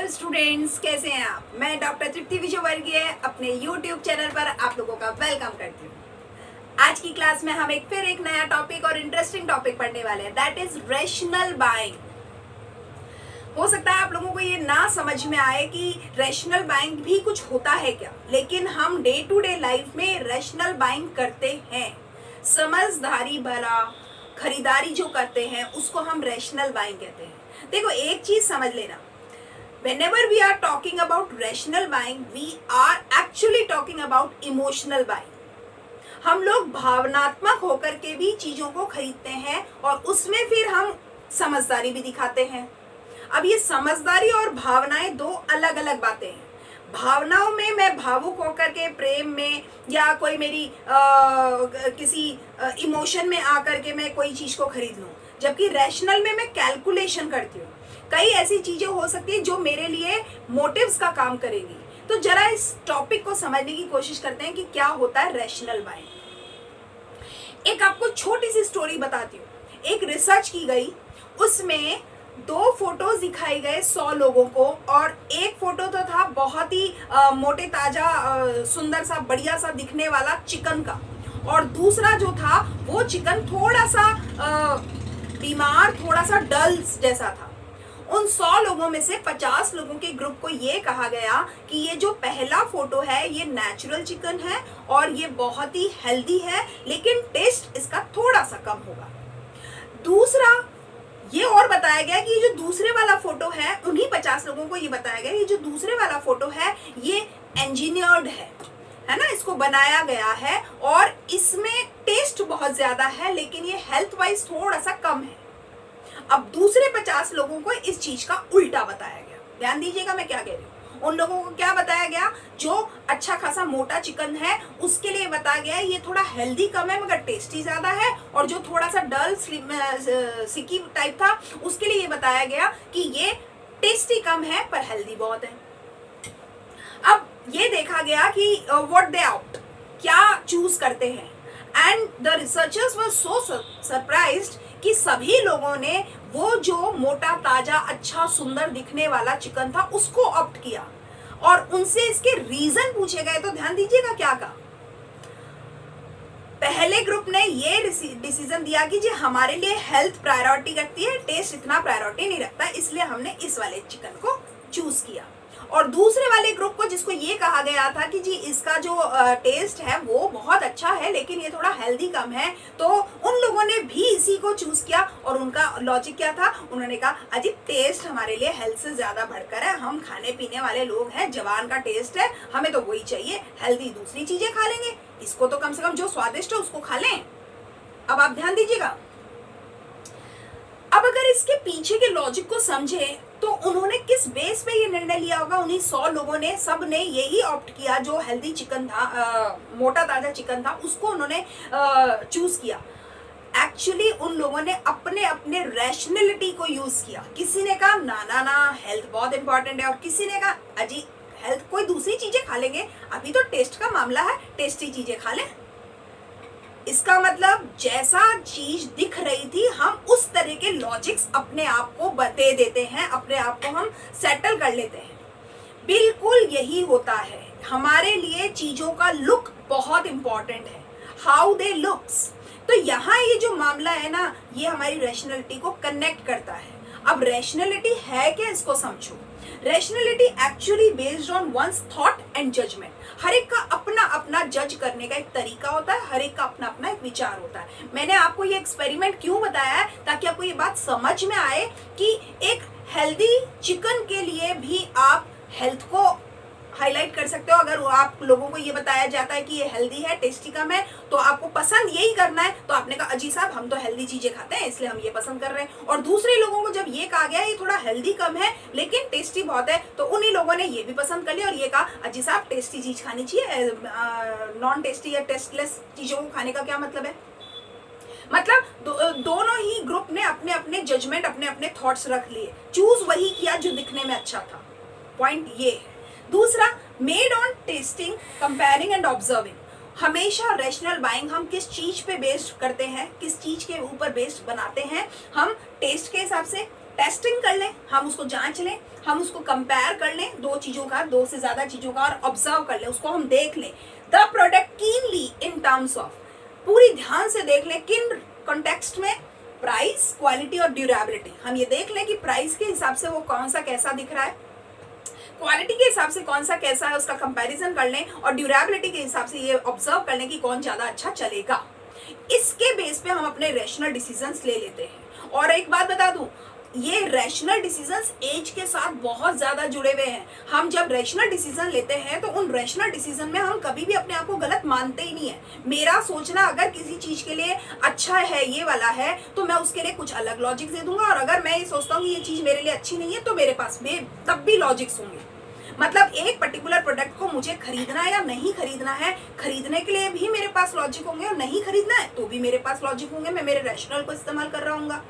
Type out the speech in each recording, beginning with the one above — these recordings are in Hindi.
हेलो स्टूडेंट्स, कैसे हैं आप। मैं डॉक्टर तृप्ति विजयवर्गीय अपने यूट्यूब चैनल पर आप लोगों का वेलकम करती हूँ। आज की क्लास में हम फिर एक नया टॉपिक और इंटरेस्टिंग टॉपिक पढ़ने वाले हैं, दैट इज रैशनल बाइंग। हो सकता है आप लोगों को ये ना समझ में आए कि रैशनल बाइंग भी कुछ होता है क्या, लेकिन हम डे टू डे लाइफ में रैशनल बाइंग करते हैं। समझदारी भरा खरीदारी जो करते हैं उसको हम रैशनल बाइंग कहते हैं। देखो, एक चीज समझ लेना, whenever we are talking about rational buying, we are actually talking about emotional buying. हम लोग भावनात्मक होकर के भी चीजों को खरीदते हैं और उसमें फिर हम समझदारी भी दिखाते हैं। अब ये समझदारी और भावनाएं दो अलग अलग बातें हैं। भावनाओं में मैं भावुक होकर के प्रेम में या कोई मेरी किसी इमोशन में आकर के मैं कोई चीज को खरीद लूं, जबकि रैशनल में मैं कैलकुलेशन करती हूँ। कई ऐसी चीजें हो सकती है जो मेरे लिए मोटिव्स का काम करेगी। तो जरा इस टॉपिक को समझने की कोशिश करते हैं कि क्या होता है रैशनल बाइंग। एक आपको छोटी सी स्टोरी बताती हूँ। एक रिसर्च की गई, उसमें 2 फोटोज दिखाए गए 100 लोगों को, और एक फोटो तो था बहुत ही मोटे ताजा सुंदर सा बढ़िया सा दिखने वाला चिकन का, और दूसरा जो था वो चिकन थोड़ा सा बीमार, थोड़ा सा डल जैसा था। उन 100 लोगों में से 50 लोगों के ग्रुप को ये कहा गया कि ये जो पहला फोटो है ये नेचुरल चिकन है और ये बहुत ही हेल्दी है, लेकिन टेस्ट इसका थोड़ा सा कम होगा। दूसरा ये और बताया गया कि ये जो दूसरे वाला फोटो है, उन्हीं 50 लोगों को ये बताया गया ये जो दूसरे वाला फोटो है ये इंजीनियर्ड है ना, इसको बनाया गया है और इसमें टेस्ट बहुत ज्यादा है, लेकिन ये हेल्थ वाइज थोड़ा सा कम है। अब दूसरे 50 लोगों को इस चीज का उल्टा बताया गया। ध्यान दीजिएगा मैं क्या कह रही हूँ। उन लोगों को क्या बताया गया, जो अच्छा खासा मोटा चिकन है उसके लिए बताया गया ये थोड़ा हेल्दी कम है मगर टेस्टी ज्यादा है, और जो थोड़ा सा डल सिकी टाइप था उसके लिए ये बताया गया कि ये टेस्टी कम है पर हेल्दी बहुत है। अब ये देखा गया कि व्हाट दे आउट, क्या चूज करते हैं, and the researchers were so surprised कि सभी लोगों ने वो जो मोटा ताजा अच्छा सुंदर दिखने वाला चिकन था उसको ऑप्ट किया, और उनसे इसके रीजन पूछे गए तो ध्यान दीजिएगा क्या कहा। पहले ग्रुप ने ये डिसीजन दिया कि जी हमारे लिए हेल्थ प्रायोरिटी रखती है, टेस्ट इतना प्रायोरिटी नहीं रखता, इसलिए हमने इस वाले चिकन को चूज किया। और दूसरे वाले ग्रुप को, जिसको ये कहा गया था कि जी इसका जो टेस्ट है वो बहुत अच्छा है लेकिन ये थोड़ा हेल्दी कम है, तो उन लोगों ने भी इसी को चूज किया। और उनका लॉजिक क्या था, उन्होंने कहा अजी टेस्ट हमारे लिए हेल्थ से ज्यादा बढ़कर है, हम खाने पीने वाले लोग हैं, जवान का टेस्ट है, हमें तो वही चाहिए, हेल्दी दूसरी चीजें खा लेंगे, इसको तो कम से कम जो स्वादिष्ट है उसको खा लें। अब आप ध्यान दीजिएगा, अब अगर इसके पीछे के लॉजिक को समझे तो उन्होंने किस बेस पे ये निर्णय लिया होगा। उन्हीं 100 लोगों ने, सब ने यही ऑप्ट किया, जो हेल्दी चिकन था, मोटा ताजा चिकन था, उसको उन्होंने चूज किया। एक्चुअली उन लोगों ने अपने अपने रैशनैलिटी को यूज किया। किसी ने कहा ना ना ना हेल्थ बहुत इंपॉर्टेंट है, और किसी ने कहा अजी हेल्थ कोई दूसरी चीजें खा लेंगे, अभी तो टेस्ट का मामला है, टेस्टी चीजें खा लें। इसका मतलब जैसा चीज दिख रही थी हम उस तरह के लॉजिक्स अपने आप को बता देते हैं, अपने आप को हम सेटल कर लेते हैं। बिल्कुल यही होता है, हमारे लिए चीजों का लुक बहुत इंपॉर्टेंट है, हाउ दे लुक्स। तो यहाँ ये जो मामला है ना, ये हमारी रैशनैलिटी को कनेक्ट करता है। अब रैशनैलिटी है क्या, इसको समझो। Rationality actually based on one's thought and judgement. हर एक का अपना अपना जज करने का एक तरीका होता है, हर एक का अपना अपना एक विचार होता है। मैंने आपको ये एक्सपेरिमेंट क्यों बताया है, ताकि आपको ये बात समझ में आए कि एक हेल्दी चिकन के लिए भी आप हेल्थ को हाईलाइट कर सकते हो। अगर आप लोगों को ये बताया जाता है कि ये हेल्दी है, टेस्टी कम है, तो आपको पसंद यही करना है। तो आपने कहा अजी साहब हम तो हेल्दी चीजें खाते हैं इसलिए हम ये पसंद कर रहे हैं। और दूसरे लोगों को जब ये कहा गया ये थोड़ा हेल्दी कम है लेकिन टेस्टी बहुत है, तो उन्हीं लोगों ने ये भी पसंद कर लिया और ये कहा अजी साहब टेस्टी चीज खानी चाहिए, नॉन टेस्टी या टेस्टलेस चीजों को खाने का क्या मतलब है। मतलब दोनों ही ग्रुप ने अपने अपने जजमेंट, अपने अपने थॉट्स रख लिए, चूज वही किया जो दिखने में अच्छा था। पॉइंट ये है। दूसरा, made on testing, comparing and observing. हमेशा रैशनल बाइंग हम किस चीज पे बेस्ड करते हैं, किस चीज के ऊपर बेस्ड बनाते हैं, हम टेस्ट के हिसाब से, टेस्टिंग कर लें, हम उसको जांच लें, हम उसको कंपेयर कर लें, दो चीज़ों का, दो से ज़्यादा चीज़ों का, और ऑब्जर्व कर लें, उसको हम देख लें the product keenly in terms of, पूरी ध्यान से देख लें किन कॉन्टेक्स्ट में, प्राइस, क्वालिटी और ड्यूरेबिलिटी। हम ये देख लें कि प्राइस के हिसाब से वो कौन सा कैसा दिख रहा है, क्वालिटी के हिसाब से कौन सा कैसा है, उसका कंपैरिजन कर लें, और ड्यूरेबिलिटी के हिसाब से ये ऑब्जर्व कर लें कि कौन ज़्यादा अच्छा चलेगा। इसके बेस पे हम अपने रैशनल डिसीजंस ले लेते हैं। और एक बात बता दूं, ये रैशनल डिसीजंस एज के साथ बहुत ज़्यादा जुड़े हुए हैं। हम जब रैशनल डिसीजन लेते हैं तो उन रैशनल डिसीजन में हम कभी भी अपने आप को गलत मानते ही नहीं है। मेरा सोचना अगर किसी चीज़ के लिए अच्छा है, ये वाला है, तो मैं उसके लिए कुछ अलग लॉजिक दे दूंगा, और अगर मैं ये सोचता हूँ कि ये चीज़ मेरे लिए अच्छी नहीं है तो मेरे पास में तब भी लॉजिक्स होंगे। मतलब एक पर्टिकुलर प्रोडक्ट को मुझे खरीदना है या नहीं खरीदना है, खरीदने के लिए भी मेरे पास लॉजिक होंगे, और नहीं खरीदना है तो भी मेरे पास लॉजिक होंगे, मैं मेरे रैशनल को इस्तेमाल कर रहा हूँगा।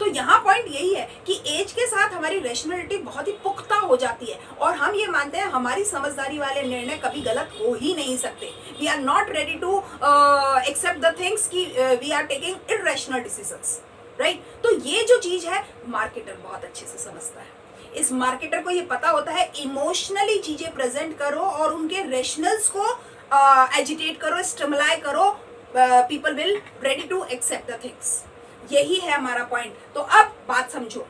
तो यहाँ पॉइंट यही है कि एज के साथ हमारी रैशनलिटी बहुत ही पुख्ता हो जाती है, और हम ये मानते हैं हमारी समझदारी वाले निर्णय कभी गलत हो ही नहीं सकते। We are not ready to accept the things कि we are taking irrational decisions, right. तो ये जो चीज़ है मार्केटर बहुत अच्छे से समझता है। इस मार्केटर को ये पता होता है इमोशनली चीजें प्रेजेंट करो और उनके रेशनल्स को एजिटेट करो, स्टिमुलाई करो, people will ready to accept the things. यही है हमारा पॉइंट। तो अब बात समझो,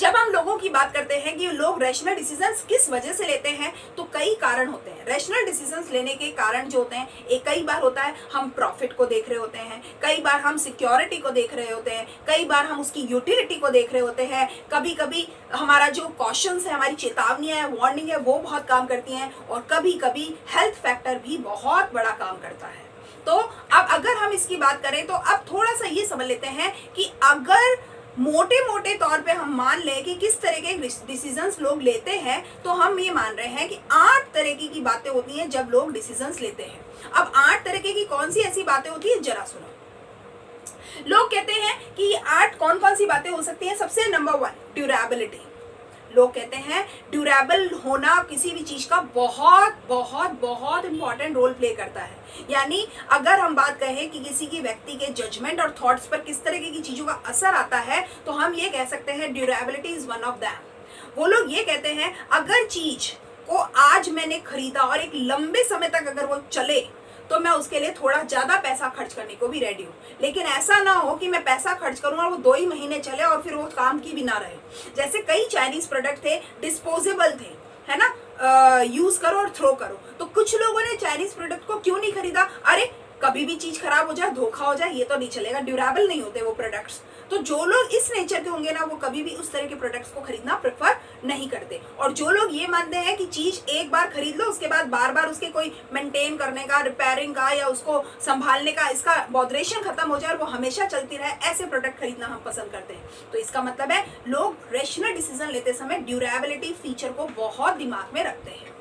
जब हम लोगों की बात करते हैं कि लोग रैशनल डिसीजंस किस वजह से लेते हैं, तो कई कारण होते हैं। रैशनल डिसीजंस लेने के कारण जो होते हैं, एक कई बार होता है हम प्रॉफिट को देख रहे होते हैं, कई बार हम सिक्योरिटी को देख रहे होते हैं, कई बार हम उसकी यूटिलिटी को देख रहे होते हैं, कभी कभी हमारा जो कॉशंस है, हमारी चेतावनियां है, वार्निंग है, वो बहुत काम करती हैं, और कभी कभी हेल्थ फैक्टर भी बहुत बड़ा काम करता है। तो अब अगर हम इसकी बात करें तो अब थोड़ा सा ये समझ लेते हैं कि अगर मोटे मोटे तौर पे हम मान लें कि किस तरह के डिसीजंस लोग लेते हैं, तो हम ये मान रहे हैं कि 8 तरह की बातें होती हैं जब लोग डिसीजंस लेते हैं। अब 8 तरह की कौन सी ऐसी बातें होती है, जरा सुनो। लोग कहते हैं कि ये 8 कौन कौन सी बातें हो सकती हैं। सबसे नंबर 1 ड्यूरेबिलिटी। लोग कहते हैं ड्यूरेबल होना किसी भी चीज का बहुत बहुत बहुत इंपॉर्टेंट रोल प्ले करता है। यानी अगर हम बात कहें कि किसी की व्यक्ति के जजमेंट और थॉट्स पर किस तरह की चीजों का असर आता है, तो हम ये कह सकते हैं durability is one of them. वो लोग ये कहते हैं अगर चीज को आज मैंने खरीदा और एक लंबे समय तक अगर वो चले, तो मैं उसके लिए थोड़ा ज्यादा पैसा खर्च करने को भी रेडी हूँ। लेकिन ऐसा ना हो कि मैं पैसा खर्च करूँ और वो 2 ही महीने चले और फिर वो काम की भी ना रहे। जैसे कई चाइनीज प्रोडक्ट थे, डिस्पोजेबल थे, है ना, यूज करो और थ्रो करो। तो कुछ लोगों ने चाइनीज प्रोडक्ट को क्यों नहीं खरीदा, अरे कभी भी चीज खराब हो जाए, धोखा हो जाए, ये तो नहीं चलेगा, ड्यूरेबल नहीं होते वो प्रोडक्ट्स। तो जो लोग इस नेचर के होंगे ना, वो कभी भी उस तरह के प्रोडक्ट्स को खरीदना प्रेफर नहीं करते। और जो लोग ये मानते हैं कि चीज एक बार खरीद लो, उसके बाद बार बार उसके कोई मेंटेन करने का, रिपेयरिंग का या उसको संभालने का, इसका बॉदरेशन खत्म हो जाए और वो हमेशा चलती रहे, ऐसे प्रोडक्ट खरीदना हम पसंद करते हैं। तो इसका मतलब है लोग रेशनल डिसीजन लेते समय ड्यूरेबिलिटी फीचर को बहुत दिमाग में रखते हैं।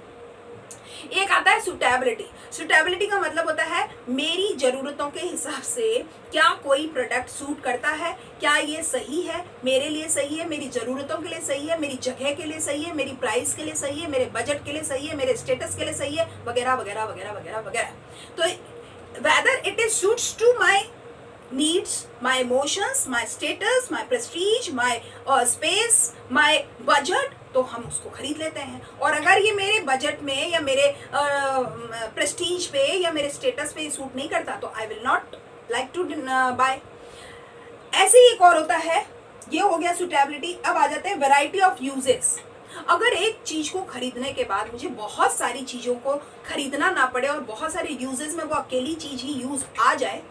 एक आता है सुटेबिलिटी। सुटेबिलिटी का मतलब होता है मेरी जरूरतों के हिसाब से क्या कोई प्रोडक्ट सूट करता है, क्या ये सही है, मेरे लिए सही है, मेरी जरूरतों के लिए सही है, मेरी जगह के लिए सही है, मेरी प्राइस के लिए सही है, मेरे बजट के लिए सही है, मेरे स्टेटस के लिए सही है, वगैरह वगैरह वगैरह वगैरह वगैरह। तो whether it is suits to my needs, my emotions, my status, my prestige, my space, my budget, तो हम उसको खरीद लेते हैं। और अगर ये मेरे बजट में या मेरे प्रेस्टीज पे या मेरे स्टेटस पे सूट नहीं करता, तो I will not like to buy. ऐसे ही एक और होता है, ये हो गया सुटेबिलिटी। अब आ जाते हैं वैरायटी ऑफ यूजेस। अगर एक चीज को खरीदने के बाद मुझे बहुत सारी चीजों को खरीदना ना पड़े और बहुत सारे यूजेस में वो अकेली चीज ही यूज आ जाए,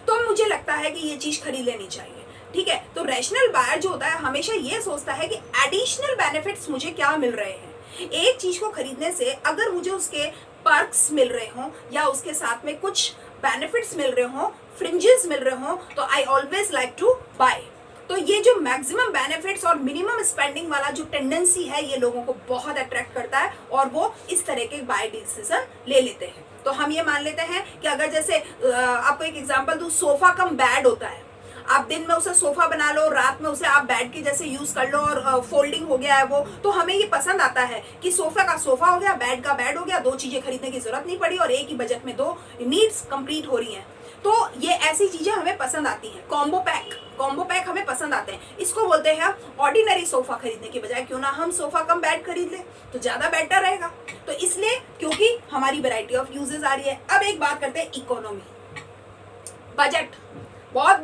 तो मुझे लगता है कि ये चीज खरीद लेनी चाहिए। ठीक है, तो रैशनल बायर जो होता है हमेशा ये सोचता है कि एडिशनल बेनिफिट्स मुझे क्या मिल रहे हैं। एक चीज को खरीदने से अगर मुझे उसके पर्क्स मिल रहे हों या उसके साथ में कुछ बेनिफिट्स मिल रहे हों, फ्रिंजेस मिल रहे हों, तो I always like to buy. तो ये जो मैक्सिमम बेनिफिट्स और मिनिमम स्पेंडिंग वाला जो टेंडेंसी है, ये लोगों को बहुत अट्रैक्ट करता है और वो इस तरह के बाय डिसीजन ले लेते हैं। तो हम ये मान लेते हैं कि अगर जैसे आपको एक एग्जांपल दूं, सोफा कम बेड होता है। आप दिन में उसे सोफा बना लो, रात में उसे आप बेड के जैसे यूज कर लो और फोल्डिंग हो गया है वो, तो हमें ये पसंद आता है कि सोफा का सोफा हो गया, बेड का बेड हो गया, 2 चीजें खरीदने की जरूरत नहीं पड़ी और एक ही बजट में 2 नीड्स कंप्लीट हो रही हैं। तो ये ऐसी चीजें हमें पसंद आती हैं। कॉम्बो पैक हमें पसंद आते हैं। इसको बोलते हैं ऑर्डिनरी सोफा खरीदने की बजाय क्यों ना हम सोफा कम बेड खरीद लें, तो ज्यादा बेटर रहेगा। तो इसलिए क्योंकि हमारी वैरायटी ऑफ यूजेस आ रही है। अब एक बात करते हैं इकोनॉमी। बजट बहुत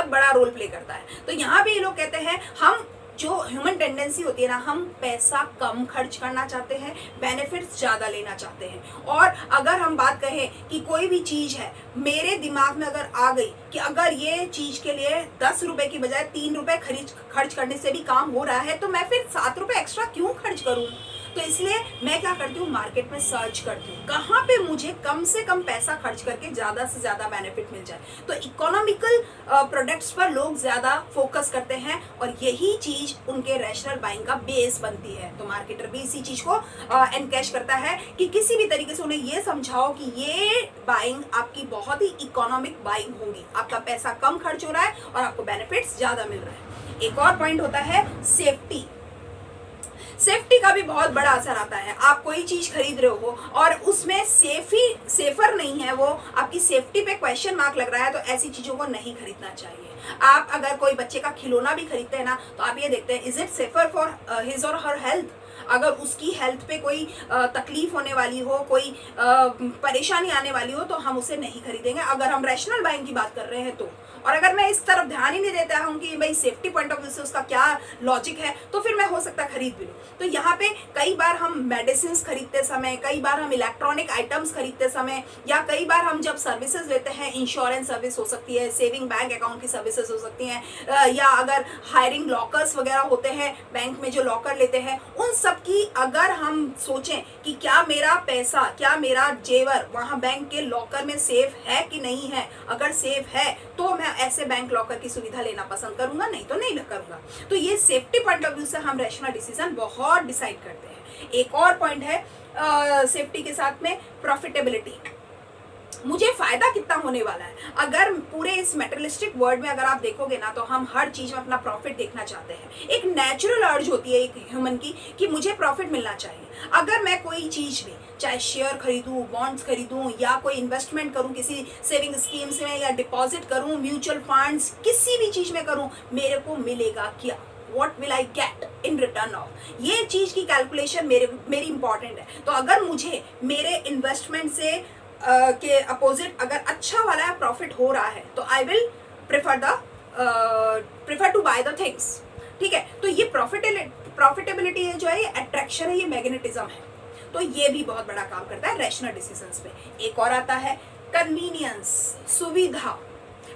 बड़ा रोल प्ले करता है। तो यहाँ पे ये लोग कहते हैं हम जो ह्यूमन टेंडेंसी होती है ना, हम पैसा कम खर्च करना चाहते हैं, बेनिफिट्स ज़्यादा लेना चाहते हैं। और अगर हम बात कहें कि कोई भी चीज़ है मेरे दिमाग में अगर आ गई कि अगर ये चीज़ के लिए 10 रुपए की बजाय 3 रुपए खर्च करने से भी काम हो रहा है, तो मैं फिर 7 रुपए एक्स्ट्रा क्यों खर्च करूँ। तो इसलिए मैं क्या करती हूँ, मार्केट में सर्च करती हूँ कहाँ पे मुझे कम से कम पैसा खर्च करके ज़्यादा से ज़्यादा बेनिफिट मिल जाए। तो इकोनॉमिकल प्रोडक्ट्स पर लोग ज़्यादा फोकस करते हैं और यही चीज़ उनके रैशनल बाइंग का बेस बनती है। तो मार्केटर भी इसी चीज़ को एनकैश करता है कि किसी भी तरीके से उन्हें ये समझाओ कि ये बाइंग आपकी बहुत ही इकोनॉमिक बाइंग होगी, आपका पैसा कम खर्च हो रहा है और आपको बेनिफिट्स ज़्यादा मिल रहा है। एक और पॉइंट होता है सेफ्टी का भी बहुत बड़ा असर आता है। आप कोई चीज खरीद रहे हो और उसमें सेफर नहीं है, वो आपकी सेफ्टी पे क्वेश्चन मार्क लग रहा है, तो ऐसी चीजों को नहीं खरीदना चाहिए। आप अगर कोई बच्चे का खिलौना भी खरीदते हैं ना, तो आप ये देखते हैं is it safer for his और हर हेल्थ। अगर उसकी हेल्थ पे कोई तकलीफ होने वाली हो, कोई परेशानी आने वाली हो, तो हम उसे नहीं खरीदेंगे अगर हम रैशनल बाइंग की बात कर रहे हैं तो। और अगर मैं इस तरफ ध्यान ही नहीं देता हूँ कि भाई सेफ्टी पॉइंट ऑफ व्यू से उसका क्या लॉजिक है, तो फिर मैं हो सकता है खरीद भी लूँ। तो यहाँ पे कई बार हम मेडिसिन खरीदते समय, कई बार हम इलेक्ट्रॉनिक आइटम्स खरीदते समय, या कई बार हम जब सर्विसेज लेते हैं, इंश्योरेंस सर्विस हो सकती है, सेविंग बैंक अकाउंट की सर्विसेज हो सकती हैं, या अगर हायरिंग लॉकर्स वगैरह होते हैं बैंक में जो लॉकर लेते हैं, उन सब की अगर हम सोचें कि क्या मेरा पैसा, क्या मेरा जेवर वहाँ बैंक के लॉकर में सेफ है कि नहीं है, अगर सेफ है तो मैं ऐसे बैंक लॉकर की सुविधा लेना पसंद करूंगा, नहीं तो नहीं करूंगा। तो ये सेफ्टी पॉइंट ऑफ व्यू से हम रैशनल डिसीजन बहुत डिसाइड करते हैं। एक और पॉइंट है सेफ्टी के साथ में प्रॉफिटेबिलिटी। मुझे फायदा कितना होने वाला है। अगर पूरे इस मेटेरियलिस्टिक वर्ल्ड में अगर आप देखोगे ना, तो हम हर चीज में अपना प्रॉफिट देखना चाहते हैं। एक नेचुरल अर्ज होती है एक ह्यूमन की कि मुझे प्रॉफिट मिलना चाहिए। अगर मैं कोई चीज भी, चाहे शेयर खरीदूं, बॉन्ड्स खरीदूं, या कोई इन्वेस्टमेंट करूं किसी सेविंग स्कीम्स में, या डिपॉजिट करूं म्यूचुअल फंड्स, किसी भी चीज में करूं, मेरे को मिलेगा क्या, What will I get in return of? ये चीज की कैलकुलेशन मेरी इंपॉर्टेंट है। तो अगर मुझे मेरे इन्वेस्टमेंट से के अपोजिट अगर अच्छा वाला प्रॉफिट हो रहा है, तो I will prefer to buy the things. ठीक है, तो ये प्रॉफिटेबिलिटी है जो है, ये अट्रैक्शन है, ये मैग्नेटिज्म है। तो ये भी बहुत बड़ा काम करता है रैशनल डिसीजंस पे। एक और आता है कन्वीनियंस, सुविधा।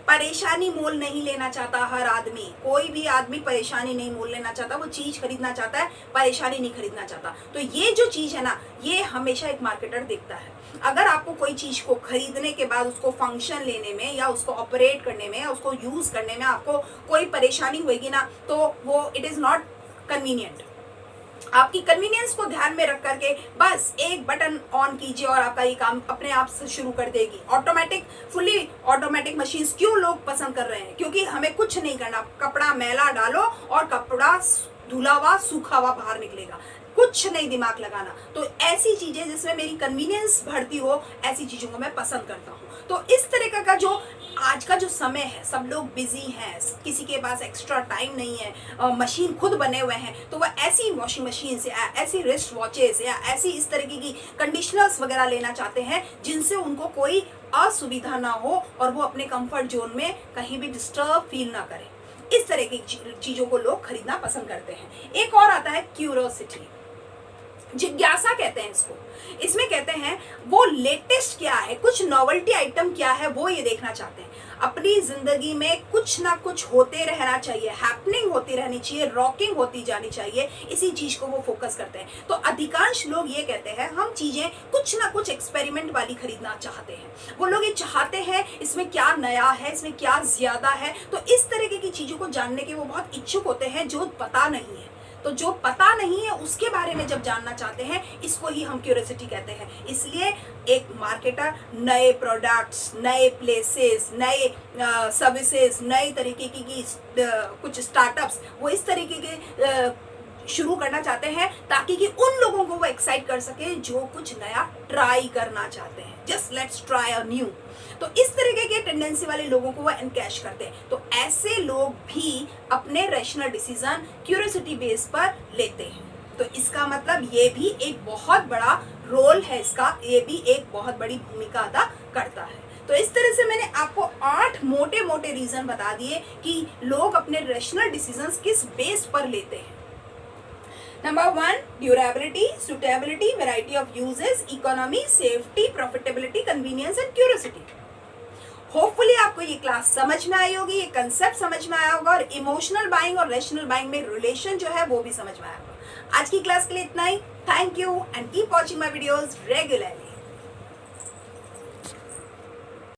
परेशानी मोल नहीं लेना चाहता हर आदमी, कोई भी आदमी परेशानी नहीं मोल लेना चाहता, वो चीज खरीदना चाहता है, परेशानी नहीं खरीदना चाहता। तो ये जो चीज है ना, ये हमेशा एक मार्केटर देखता है। अगर आपको कोई चीज को खरीदने के बाद उसको फंक्शन लेने में, या उसको ऑपरेट करने में, या उसको यूज करने में आपको कोई परेशानी होगी ना, तो वो इट इज नॉट कन्वीनियंट। आपकी कन्वीनियंस को ध्यान में रख करके बस एक बटन ऑन कीजिए और आपका ये काम अपने आप से शुरू कर देगी। ऑटोमेटिक, फुली ऑटोमेटिक मशीन्स क्यों लोग पसंद कर रहे हैं, क्योंकि हमें कुछ नहीं करना, कपड़ा मैला डालो और कपड़ा धुला हुआ सूखा हुआ बाहर निकलेगा, कुछ नहीं दिमाग लगाना। तो ऐसी चीजें जिसमें मेरी कन्वीनियंस बढ़ती हो, ऐसी चीजों को मैं पसंद करता हूँ। तो इस तरीके का जो आज का जो समय है, सब लोग बिजी हैं, किसी के पास एक्स्ट्रा टाइम नहीं है, मशीन खुद बने हुए हैं, तो वह ऐसी वॉशिंग मशीन से, ऐसी रिस्ट वॉचेस, या ऐसी इस तरीके की कंडीशनर्स वगैरह लेना चाहते हैं जिनसे उनको कोई असुविधा ना हो और वो अपने कंफर्ट जोन में कहीं भी डिस्टर्ब फील ना करें। इस तरह की चीजों को लोग खरीदना पसंद करते हैं। एक और आता है क्यूरोसिटी, जिज्ञासा कहते हैं इसको। इसमें कहते हैं वो लेटेस्ट क्या है, कुछ नॉवेल्टी आइटम क्या है, वो ये देखना चाहते हैं। अपनी जिंदगी में कुछ ना कुछ होते रहना चाहिए, हैपनिंग होती रहनी चाहिए, रॉकिंग होती जानी चाहिए, इसी चीज को वो फोकस करते हैं। तो अधिकांश लोग ये कहते हैं हम चीजें कुछ ना कुछ एक्सपेरिमेंट वाली खरीदना चाहते हैं। वो लोग ये चाहते हैं इसमें क्या नया है, इसमें क्या ज्यादा है। तो इस तरीके की चीजों को जानने के वो बहुत इच्छुक होते हैं जो पता नहीं है। तो जो पता नहीं है उसके बारे में जब जानना चाहते हैं, इसको ही हम क्यूरियोसिटी कहते हैं। इसलिए एक मार्केटर नए प्रोडक्ट्स, नए प्लेसेस, नए सर्विसेज, नए तरीके की कुछ स्टार्टअप्स, वो इस तरीके के शुरू करना चाहते हैं ताकि कि उन लोगों को वो एक्साइट कर सके जो कुछ नया ट्राई करना चाहते हैं। Just let's try a new. तो इस तरीके के टेंडेंसी वाले लोगों को वो एनकैश करते हैं। तो ऐसे लोग भी अपने रैशनल डिसीजन क्यूरियोसिटी बेस पर लेते हैं। तो इसका मतलब ये भी एक बहुत बड़ा रोल है इसका, ये भी एक बहुत बड़ी भूमिका अदा करता है। तो इस तरह से मैंने आपको 8 मोटे मोटे रीजन बता दिए कि लोग अपने रैशनल डिसीजंस किस बेस पर लेते हैं। Number 1, durability, suitability, variety of uses, economy, safety, profitability, convenience and curiosity. Hopefully आपको ये क्लास समझ में आई होगी, ये कंसेप्ट समझ में आया होगा और इमोशनल बाइंग और रैशनल बाइंग में रिलेशन जो है वो भी समझ में आया होगा। आज की क्लास के लिए इतना ही। Thank you and keep watching my videos regularly.